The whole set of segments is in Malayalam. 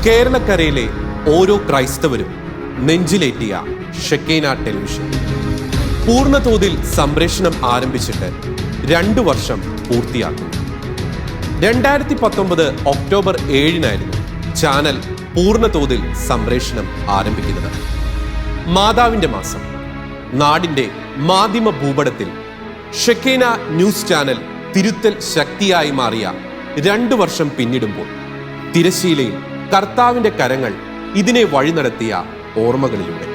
കേരളക്കരയിലെ ഓരോ ക്രൈസ്തവരും നെഞ്ചിലേറ്റിയ ഷെക്കേന ടെലിവിഷൻ പൂർണ്ണതോതിൽ സംപ്രേഷണം ആരംഭിച്ചിട്ട് 2 വർഷം പൂർത്തിയാക്കുന്നു. 2019 ഒക്ടോബർ 7-നായിരുന്നു ചാനൽ പൂർണ്ണതോതിൽ സംപ്രേഷണം ആരംഭിക്കുന്നത്. മാതാവിന്റെ മാസം നാടിന്റെ മാധ്യമ ഭൂപടത്തിൽ ഷെക്കേന ന്യൂസ് ചാനൽ തിരുത്തൽ ശക്തിയായി മാറിയ 2 വർഷം പിന്നിടുമ്പോൾ തിരശ്ശീലയിൽ കർത്താവിന്റെ കരങ്ങൾ ഇതിനെ വഴി നടത്തിയ ഓർമ്മകളിലൂടെ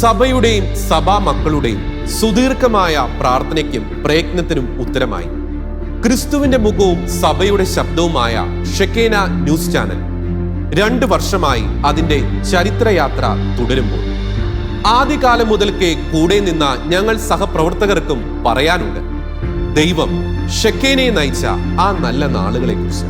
സഭയുടെയും സഭാ മക്കളുടെയും സുദീർഘമായ പ്രാർത്ഥനയ്ക്കും പ്രയത്നത്തിനും ഉത്തരമായി ക്രിസ്തുവിന്റെ മുഖവും സഭയുടെ ശബ്ദവുമായ ഷെക്കേന ന്യൂസ് ചാനൽ 2 വർഷമായി അതിന്റെ ചരിത്രയാത്ര തുടരുമ്പോൾ ആദ്യകാലം മുതൽക്കേ കൂടെ നിന്ന ഞങ്ങൾ സഹപ്രവർത്തകർക്കും പറയാനുണ്ട് ദൈവം ഷെക്കേനയെ നയിച്ച ആ നല്ല നാളുകളെ കുറിച്ച്.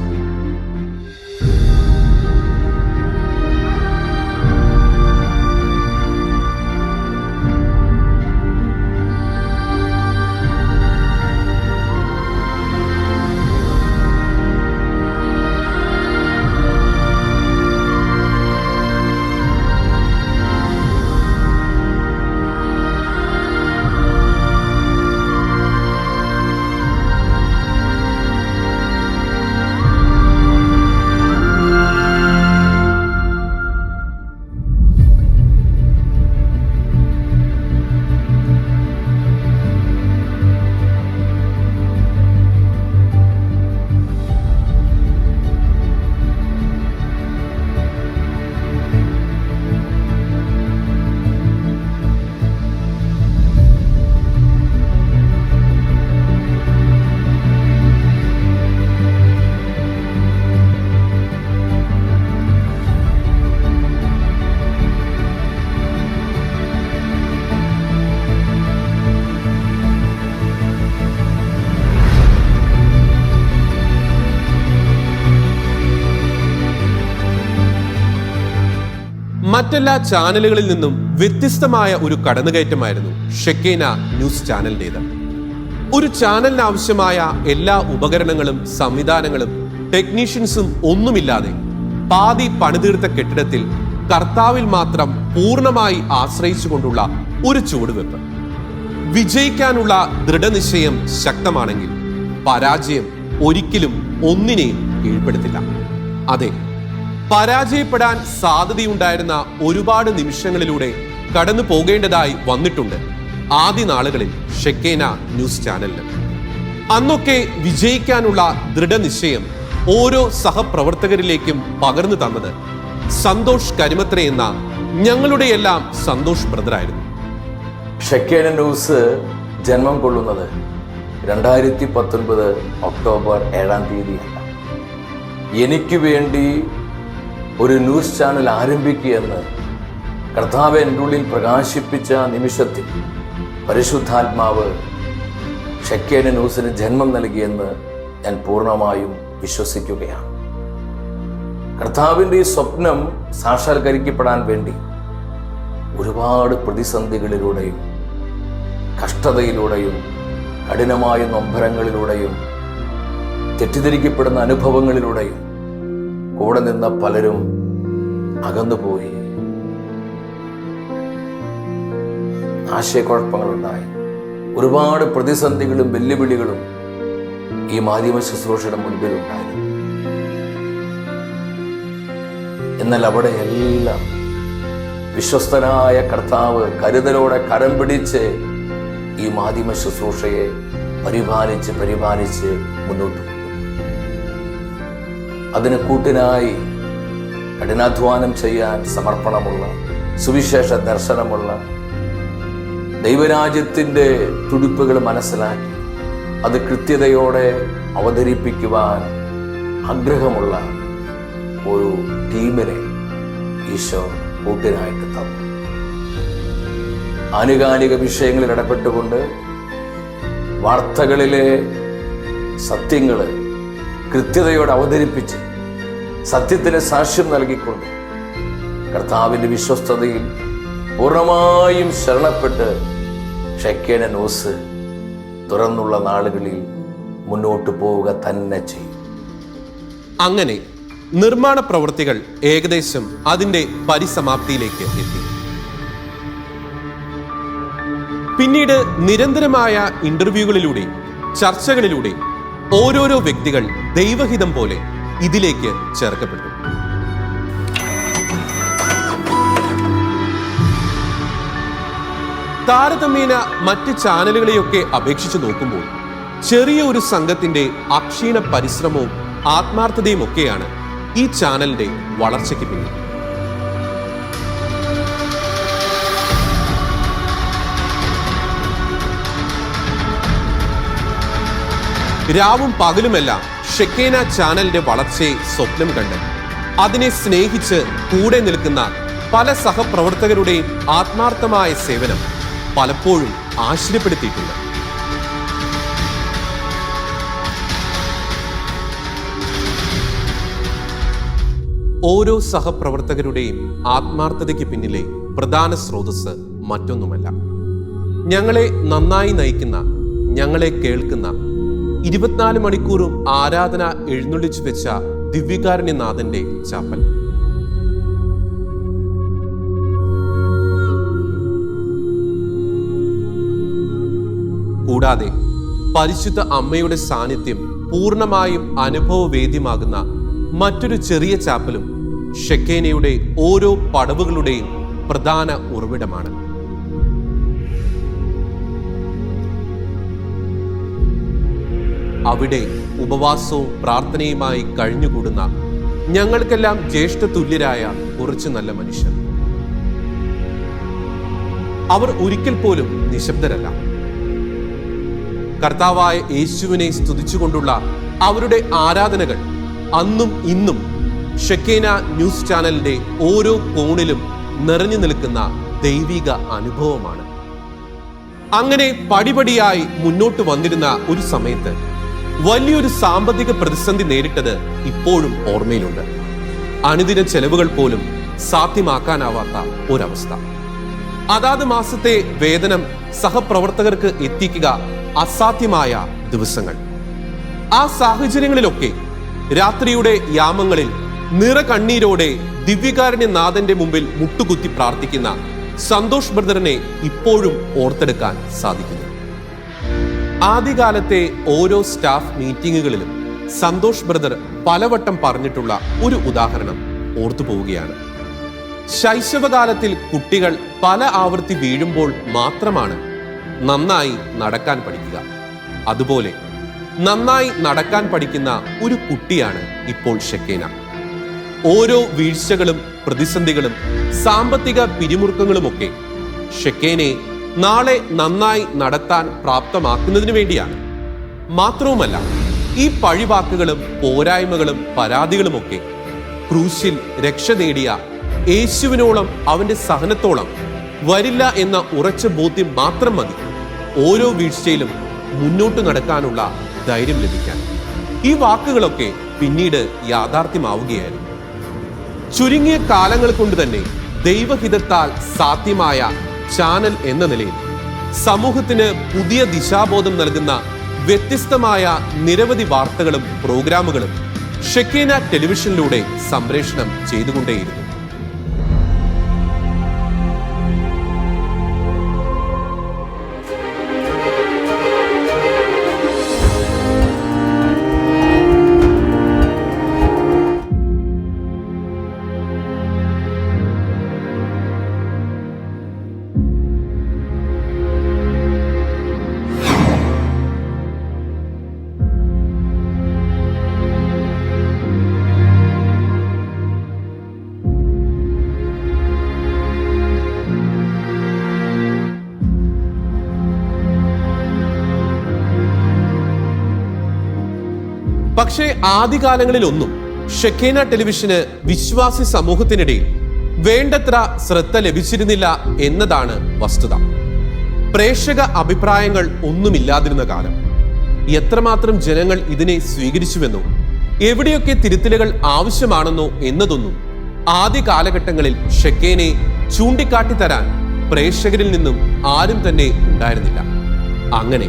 മറ്റെല്ലാ ചാനലുകളിൽ നിന്നും വ്യത്യസ്തമായ ഒരു കടന്നുകയറ്റമായിരുന്നു ഷെക്കേന ന്യൂസ് ചാനലിൻ്റെത്. ഒരു ചാനലിന് ആവശ്യമായ എല്ലാ ഉപകരണങ്ങളും സംവിധാനങ്ങളും ടെക്നീഷ്യൻസും ഒന്നുമില്ലാതെ പാതി പണിതീർത്ത കെട്ടിടത്തിൽ കർത്താവിൽ മാത്രം പൂർണ്ണമായി ആശ്രയിച്ചുകൊണ്ടുള്ള ഒരു ചുവടുവെപ്പ്. വിജയിക്കാനുള്ള ദൃഢനിശ്ചയം ശക്തമാണെങ്കിൽ പരാജയം ഒരിക്കലും ഒന്നിനെയും കീഴ്പ്പെടുത്തില്ല. അതെ, പരാജയപ്പെടാൻ സാധ്യതയുണ്ടായിരുന്ന ഒരുപാട് നിമിഷങ്ങളിലൂടെ കടന്നു പോകേണ്ടതായി വന്നിട്ടുണ്ട് ആദ്യ നാളുകളിൽ ഷെക്കേന ന്യൂസ് ചാനലിന്. അന്നൊക്കെ വിജയിക്കാനുള്ള ദൃഢനിശ്ചയം ഓരോ സഹപ്രവർത്തകരിലേക്കും പകർന്നു തന്നത് സന്തോഷ് കരിമത്ര എന്ന ഞങ്ങളുടെയെല്ലാം സന്തോഷ് ബ്രദറായിരുന്നു. ഷെക്കേന ന്യൂസ് ജന്മം കൊള്ളുന്നത് 2019 ഒക്ടോബർ 7-ാം തീയതിയല്ല. എനിക്ക് വേണ്ടി ഒരു ന്യൂസ് ചാനൽ ആരംഭിക്കുകയെന്ന് കർത്താവ് എൻ്റെ ഉള്ളിൽ പ്രകാശിപ്പിച്ച നിമിഷത്തിൽ പരിശുദ്ധാത്മാവ് ഷെക്കേന ന്യൂസിന് ജന്മം നൽകിയെന്ന് ഞാൻ പൂർണ്ണമായും വിശ്വസിക്കുകയാണ്. കർത്താവിൻ്റെ ഈ സ്വപ്നം സാക്ഷാത്കരിക്കപ്പെടാൻ വേണ്ടി ഒരുപാട് പ്രതിസന്ധികളിലൂടെയും കഷ്ടതയിലൂടെയും കഠിനമായ നൊമ്പരങ്ങളിലൂടെയും തെറ്റിദ്ധരിക്കപ്പെടുന്ന അനുഭവങ്ങളിലൂടെയും കൂടെ നിന്ന പലരും അകന്നുപോയി, ആശയക്കുഴപ്പങ്ങളുണ്ടായി. ഒരുപാട് പ്രതിസന്ധികളും വെല്ലുവിളികളും ഈ മാധ്യമ ശുശ്രൂഷയുടെ മുൻപിലുണ്ടായിരുന്നു. എന്നാൽ അവിടെയെല്ലാം വിശ്വസ്തനായ കർത്താവ് കരുതലോടെ കരം പിടിച്ച് ഈ മാധ്യമ ശുശ്രൂഷയെ പരിപാലിച്ച് മുന്നോട്ട് കൊണ്ടു. അതിന് കൂട്ടിനായി കഠിനാധ്വാനം ചെയ്യാൻ സമർപ്പണമുള്ള, സുവിശേഷ ദർശനമുള്ള, ദൈവരാജ്യത്തിൻ്റെ തുടിപ്പുകൾ മനസ്സിലാക്കി അത് കൃത്യതയോടെ അവതരിപ്പിക്കുവാൻ ആഗ്രഹമുള്ള ഒരു ടീമിനെ ഈശോ കൂട്ടിനായിട്ട് തന്നു. ആനുകാലിക വിഷയങ്ങളിൽ ഇടപെട്ടുകൊണ്ട് വാർത്തകളിലെ സത്യങ്ങൾ കൃത്യതയോടെ അവതരിപ്പിച്ച് സത്യത്തിന് സാക്ഷ്യം നൽകിക്കൊണ്ട് കർത്താവിൻ്റെ വിശ്വസ്തതയിൽ പൂർണ്ണമായും ശരണപ്പെട്ട് ഷെക്കേന ന്യൂസ് തുറന്നുള്ള നാളുകളിൽ മുന്നോട്ട് പോവുക തന്നെ ചെയ്യും. അങ്ങനെ നിർമ്മാണ പ്രവൃത്തികൾ ഏകദേശം അതിന്റെ പരിസമാപ്തിയിലേക്ക് എത്തി. പിന്നീട് നിരന്തരമായ ഇന്റർവ്യൂകളിലൂടെ, ചർച്ചകളിലൂടെ ഓരോരോ വ്യക്തികൾ ദൈവഹിതം പോലെ ഇതിലേക്ക് ചേർക്കപ്പെട്ടു. താരതമ്യേന മറ്റ് ചാനലുകളെയൊക്കെ അപേക്ഷിച്ച് നോക്കുമ്പോൾ ചെറിയ ഒരു സംഘത്തിന്റെ അക്ഷീണ പരിശ്രമവും ആത്മാർത്ഥതയും ഒക്കെയാണ് ഈ ചാനലിന്റെ വളർച്ചയ്ക്ക് പിന്നിൽ. രാവും പകലുമെല്ലാം ഷെക്കേന ചാനലിന്റെ വളർച്ചയെ സ്വപ്നം കണ്ട് അതിനെ സ്നേഹിച്ച് കൂടെ നിൽക്കുന്ന പല സഹപ്രവർത്തകരുടെയും ആത്മാർത്ഥമായ സേവനം പലപ്പോഴും ആശ്ചര്യപ്പെടുത്തിയിട്ടുണ്ട്. ഓരോ സഹപ്രവർത്തകരുടെയും ആത്മാർത്ഥതയ്ക്ക് പിന്നിലെ പ്രധാന സ്രോതസ് മറ്റൊന്നുമല്ല, ഞങ്ങളെ നന്നായി നയിക്കുന്ന, ഞങ്ങളെ കേൾക്കുന്ന, 24 മണിക്കൂറും ആരാധന എഴുന്നള്ളിച്ചു വെച്ച ദിവ്യകാരുണ്യനാഥന്റെ ചാപ്പൽ. കൂടാതെ പരിശുദ്ധ അമ്മയുടെ സാന്നിധ്യം പൂർണ്ണമായും അനുഭവവേദ്യമാകുന്ന മറ്റൊരു ചെറിയ ചാപ്പലും ഷെക്കേനയുടെ ഓരോ പടവുകളുടെയും പ്രധാന ഉറവിടമാണ്. അവിടെ ഉപവാസവും പ്രാർത്ഥനയുമായി കഴിഞ്ഞുകൂടുന്ന ഞങ്ങൾക്കെല്ലാം ജ്യേഷ്ഠ തുല്യരായ കുറച്ച് നല്ല മനുഷ്യർ. അവർ ഒരിക്കൽ പോലും നിശബ്ദരല്ല. കർത്താവായ യേശുവിനെ സ്തുതിച്ചുകൊണ്ടുള്ള അവരുടെ ആരാധനകൾ അന്നും ഇന്നും ഷെക്കേന ന്യൂസ് ചാനലിന്റെ ഓരോ കോണിലും നിറഞ്ഞു നിൽക്കുന്ന ദൈവിക അനുഭവമാണ്. അങ്ങനെ പടിപടിയായി മുന്നോട്ട് വന്നിരുന്ന ഒരു സമയത്ത് വലിയൊരു സാമ്പത്തിക പ്രതിസന്ധി നേരിട്ടത് ഇപ്പോഴും ഓർമ്മയിലുണ്ട്. അനുദിന ചെലവുകൾ പോലും സാധ്യമാക്കാനാവാത്ത ഒരവസ്ഥ. അതാത് മാസത്തെ വേതനം സഹപ്രവർത്തകർക്ക് എത്തിക്കുക അസാധ്യമായ ദിവസങ്ങൾ. ആ സാഹചര്യങ്ങളിലൊക്കെ രാത്രിയുടെ യാമങ്ങളിൽ നിറകണ്ണീരോടെ ദിവ്യകാരുണ്യനാഥന്റെ മുമ്പിൽ മുട്ടുകുത്തി പ്രാർത്ഥിക്കുന്ന സന്തോഷ് ബ്രദറിനെ ഇപ്പോഴും ഓർത്തെടുക്കാൻ സാധിക്കുന്നു. ആദ്യകാലത്തെ ഓരോ സ്റ്റാഫ് മീറ്റിങ്ങുകളിലും സന്തോഷ് ബ്രദർ പലവട്ടം പറഞ്ഞിട്ടുള്ള ഒരു ഉദാഹരണം ഓർത്തു പോവുകയാണ്. ശൈശവകാലത്തിൽ കുട്ടികൾ പല ആവർത്തി വീഴുമ്പോൾ മാത്രമാണ് നന്നായി നടക്കാൻ പഠിക്കുക. അതുപോലെ നന്നായി നടക്കാൻ പഠിക്കുന്ന ഒരു കുട്ടിയാണ് ഇപ്പോൾ ഷെക്കേന. ഓരോ വീഴ്ചകളും പ്രതിസന്ധികളും സാമ്പത്തിക പിരിമുറുക്കങ്ങളുമൊക്കെ ഷെക്കേനെ നാളെ നന്നായി നടത്താൻ പ്രാപ്തമാക്കുന്നതിന് വേണ്ടിയാണ്. മാത്രവുമല്ല, ഈ പഴിവാക്കുകളും പോരായ്മകളും പരാതികളുമൊക്കെ ക്രൂശിൽ രക്ഷ നേടിയ യേശുവിനോളം അവന്റെ സഹനത്തോളം വരില്ല എന്ന ഉറച്ച ബോധ്യം മാത്രം മതി ഓരോ വീഴ്ചയിലും മുന്നോട്ട് നടക്കാനുള്ള ധൈര്യം ലഭിക്കാൻ. ഈ വാക്കുകളൊക്കെ പിന്നീട് യാഥാർത്ഥ്യമാവുകയായിരുന്നു. ചുരുങ്ങിയ കാലങ്ങൾ കൊണ്ട് തന്നെ ദൈവഹിതത്താൽ സാധ്യമായ ചാനൽ എന്ന നിലയിൽ സമൂഹത്തിന് പുതിയ ദിശാബോധം നൽകുന്ന വ്യത്യസ്തമായ നിരവധി വാർത്തകളും പ്രോഗ്രാമുകളും ഷെക്കേന ടെലിവിഷനിലൂടെ സംപ്രേഷണം ചെയ്തുകൊണ്ടേയിരുന്നു. പക്ഷേ ആദ്യകാലങ്ങളിലൊന്നും ഷെക്കേന ടെലിവിഷന് വിശ്വാസി സമൂഹത്തിനിടയിൽ വേണ്ടത്ര ശ്രദ്ധ ലഭിച്ചിരുന്നില്ല എന്നതാണ് വസ്തുത. പ്രേക്ഷക അഭിപ്രായങ്ങൾ ഒന്നുമില്ലാതിരുന്ന കാലം. എത്രമാത്രം ജനങ്ങൾ ഇതിനെ സ്വീകരിച്ചുവെന്നോ എവിടെയൊക്കെ തിരുത്തലുകൾ ആവശ്യമാണെന്നോ എന്നതൊന്നും ആദ്യ കാലഘട്ടങ്ങളിൽ ഷെക്കേനെ ചൂണ്ടിക്കാട്ടിത്തരാൻ പ്രേക്ഷകരിൽ നിന്നും ആരും തന്നെ ഉണ്ടായിരുന്നില്ല. അങ്ങനെ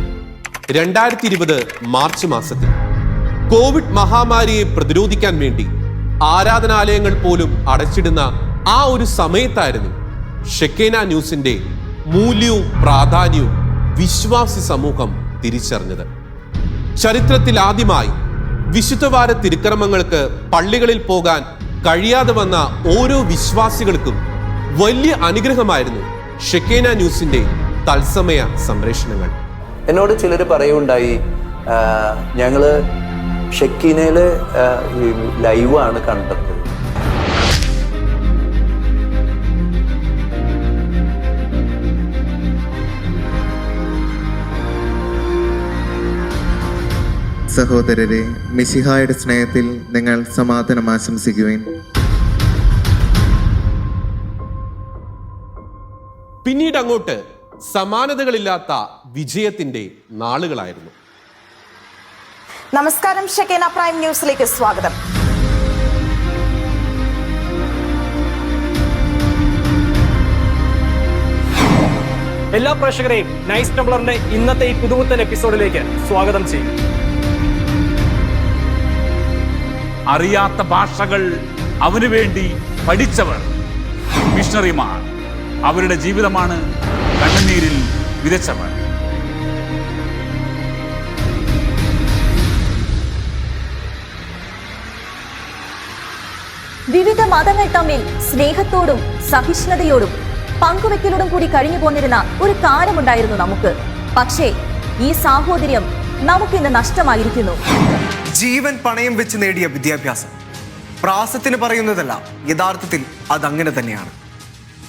2020 മാർച്ച് മാസത്തിൽ കോവിഡ് മഹാമാരിയെ പ്രതിരോധിക്കാൻ വേണ്ടി ആരാധനാലയങ്ങൾ പോലും അടച്ചിടുന്ന ആ ഒരു സമയത്തായിരുന്നു ഷെക്കേന ന്യൂസിന്റെ മൂല്യവും പ്രാധാന്യവും വിശ്വാസി സമൂഹം തിരിച്ചറിഞ്ഞത്. ചരിത്രത്തിൽ ആദ്യമായി വിശുദ്ധവാര തിരുക്കർമ്മങ്ങൾക്ക് പള്ളികളിൽ പോകാൻ കഴിയാതെ വന്ന ഓരോ വിശ്വാസികൾക്കും വലിയ അനുഗ്രഹമായിരുന്നു ഷെക്കേന ന്യൂസിന്റെ തത്സമയ സംപ്രേഷണങ്ങൾ. എന്നോട് ചിലർ പറയുണ്ടായി, ഞങ്ങള് ഷെക്കീനയില് ലൈവാണ് കണ്ടത്. സഹോദരരെ, മിശിഹായുടെ സ്നേഹത്തിൽ നിങ്ങൾ സമാധാനം ആശംസിക്കുവിൻ. പിന്നീട് അങ്ങോട്ട് സമാനതകളില്ലാത്ത വിജയത്തിന്റെ നാളുകളായിരുന്നു. നമസ്കാരം, ഷെക്കേന പ്രൈം ന്യൂസിലേക്ക് സ്വാഗതം. എല്ലാ പ്രേക്ഷകരെയും നൈസ് ടംബ്ലറിന്റെ ഇന്നത്തെ ഈ പുതുപുത്തൻ എപ്പിസോഡിലേക്ക് സ്വാഗതം ചെയ്യും. അറിയാത്ത ഭാഷകൾ അവനു വേണ്ടി പഠിച്ചവർ മിഷണറിമാർ. അവരുടെ ജീവിതമാണ് കണ്ണുനീരിൽ വിതച്ചവർ. വിവിധ മതങ്ങൾ തമ്മിൽ സ്നേഹത്തോടും സഹിഷ്ണുതയോടും പങ്കുവെക്കലോടും കൂടി കഴിഞ്ഞു പോന്നിരുന്ന ഒരു കാലമുണ്ടായിരുന്നു നമുക്ക്. പക്ഷേ ഈ സാഹോദര്യം നമുക്കിന്ന് നഷ്ടമായിരിക്കുന്നു. ജീവൻ പണയം വെച്ച് നേടിയ വിദ്യാഭ്യാസം പ്രാസത്തിന് പറയുന്നതല്ല, യഥാർത്ഥത്തിൽ അതങ്ങനെ തന്നെയാണ്.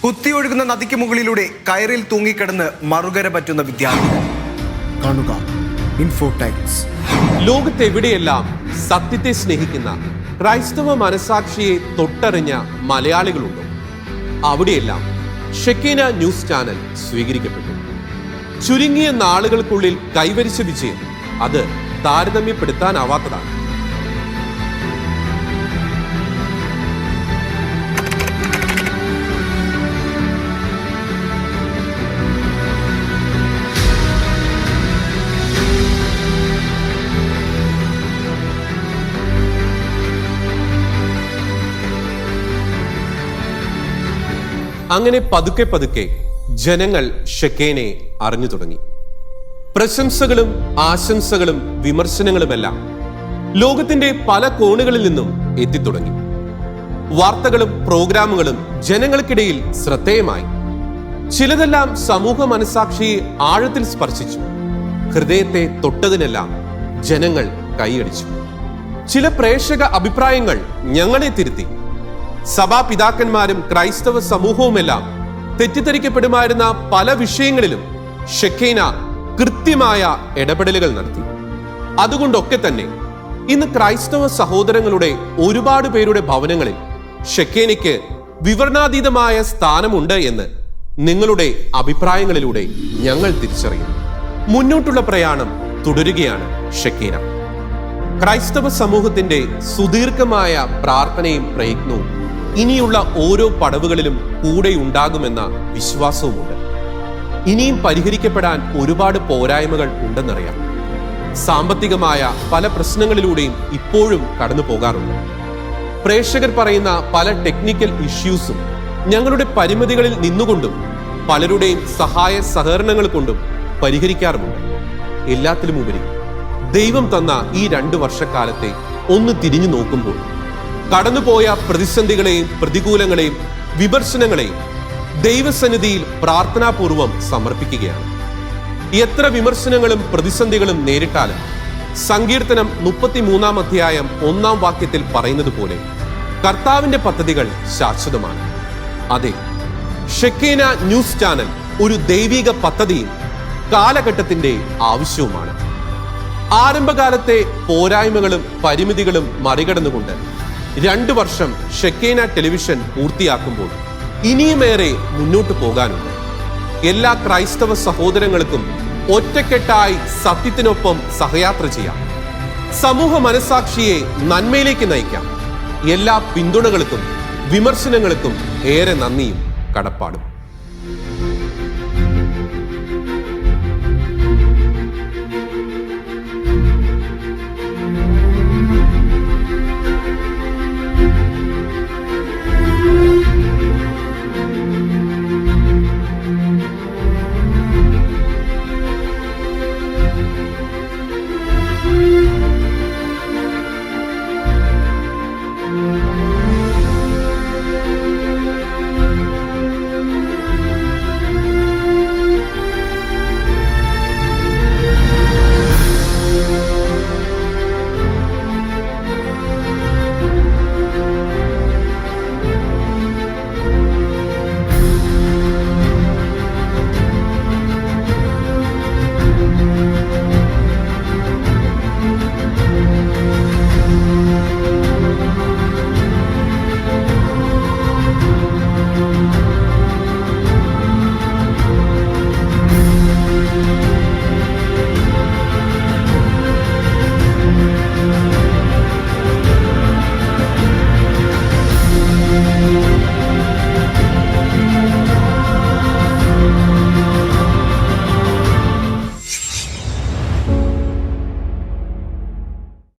കുത്തിയൊഴുകുന്ന നദിക്ക് മുകളിലൂടെ കയറിൽ തൂങ്ങിക്കിടന്ന് മറുകര പറ്റുന്ന വിദ്യാർത്ഥികൾ. കാണുക ഇൻഫോ ടൈംസ്. ലോകത്തെവിടെയെല്ലാം സത്യത്തെ സ്നേഹിക്കുന്ന ക്രൈസ്തവ മനസാക്ഷിയെ തൊട്ടറിഞ്ഞ മലയാളികളുണ്ടോ അവിടെയെല്ലാം ഷെക്കേന ന്യൂസ് ചാനൽ സ്വീകരിക്കപ്പെട്ടു. ചുരുങ്ങിയ നാളുകൾക്കുള്ളിൽ കൈവരിച്ച വിജയം അത് താരതമ്യപ്പെടുത്താനാവാത്തതാണ്. അങ്ങനെ പതുക്കെ പതുക്കെ ജനങ്ങൾ ഷെക്കേനെ അറിഞ്ഞു തുടങ്ങി. പ്രശംസകളും ആശംസകളും വിമർശനങ്ങളുമെല്ലാം ലോകത്തിന്റെ പല കോണുകളിൽ നിന്നും എത്തിത്തുടങ്ങി. വാർത്തകളും പ്രോഗ്രാമുകളും ജനങ്ങൾക്കിടയിൽ ശ്രദ്ധേയമായി. ചിലതെല്ലാം സമൂഹ മനസാക്ഷിയെ ആഴത്തിൽ സ്പർശിച്ചു. ഹൃദയത്തെ തൊട്ടതിനെല്ലാം ജനങ്ങൾ കൈയടിച്ചു. ചില പ്രേക്ഷക അഭിപ്രായങ്ങൾ ഞങ്ങളെ തിരുത്തി. സഭാപിതാക്കന്മാരും ക്രൈസ്തവ സമൂഹവുമെല്ലാം തെറ്റിദ്ധരിക്കപ്പെടുമായിരുന്ന പല വിഷയങ്ങളിലും ഷെക്കേന കൃത്യമായ ഇടപെടലുകൾ നടത്തി. അതുകൊണ്ടൊക്കെ തന്നെ ഇന്ന് ക്രൈസ്തവ സഹോദരങ്ങളുടെ ഒരുപാട് പേരുടെ ഭവനങ്ങളിൽ ഷെക്കേനയ്ക്ക് വിവരണാതീതമായ സ്ഥാനമുണ്ട് എന്ന് നിങ്ങളുടെ അഭിപ്രായങ്ങളിലൂടെ ഞങ്ങൾ തിരിച്ചറിയുന്നു. മുന്നോട്ടുള്ള പ്രയാണം തുടരുകയാണ് ഷെക്കേന. ക്രൈസ്തവ സമൂഹത്തിന്റെ സുദീർഘമായ പ്രാർത്ഥനയും പ്രയത്നവും ഇനിയുള്ള ഓരോ പടവുകളിലും കൂടെ ഉണ്ടാകുമെന്ന വിശ്വാസവുമുണ്ട്. ഇനിയും പരിഹരിക്കപ്പെടാൻ ഒരുപാട് പോരായ്മകൾ ഉണ്ടെന്നറിയാം. സാമ്പത്തികമായ പല പ്രശ്നങ്ങളിലൂടെയും ഇപ്പോഴും കടന്നു പോകാറുണ്ട്. പ്രേക്ഷകർ പറയുന്ന പല ടെക്നിക്കൽ ഇഷ്യൂസും ഞങ്ങളുടെ പരിമിതികളിൽ നിന്നുകൊണ്ടും പലരുടെയും സഹായ സഹകരണങ്ങൾ കൊണ്ടും പരിഹരിക്കാറുമുണ്ട്. എല്ലാത്തിലുമുപരി ദൈവം തന്ന ഈ 2 വർഷക്കാലത്തെ ഒന്ന് തിരിഞ്ഞു നോക്കുമ്പോൾ കടന്നുപോയ പ്രതിസന്ധികളെയും പ്രതികൂലങ്ങളെയും വിമർശനങ്ങളെയും ദൈവസന്നിധിയിൽ പ്രാർത്ഥനാപൂർവം സമർപ്പിക്കുകയാണ്. എത്ര വിമർശനങ്ങളും പ്രതിസന്ധികളും നേരിട്ടാലും സങ്കീർത്തനം 33-ാം അധ്യായം 1-ാം വാക്യത്തിൽ പറയുന്നത് പോലെ കർത്താവിന്റെ പദ്ധതികൾ ശാശ്വതമാണ്. അതെ, ഷെക്കേന ന്യൂസ് ചാനൽ ഒരു ദൈവിക പദ്ധതിയും കാലഘട്ടത്തിന്റെ ആവശ്യവുമാണ്. ആരംഭകാലത്തെ പോരായ്മകളും പരിമിതികളും മറികടന്നുകൊണ്ട് 2 വർഷം ഷെക്കീന ടെലിവിഷൻ പൂർത്തിയാക്കുമ്പോൾ ഇനിയുമേറെ മുന്നോട്ട് പോകാനുണ്ട്. എല്ലാ ക്രൈസ്തവ സഹോദരങ്ങൾക്കും ഒറ്റക്കെട്ടായി സത്യത്തിനൊപ്പം സഹയാത്ര ചെയ്യാം. സമൂഹ മനസാക്ഷിയെ നന്മയിലേക്ക് നയിക്കാം. എല്ലാ പിന്തുണകൾക്കും വിമർശനങ്ങൾക്കും ഏറെ നന്ദിയും കടപ്പാടും.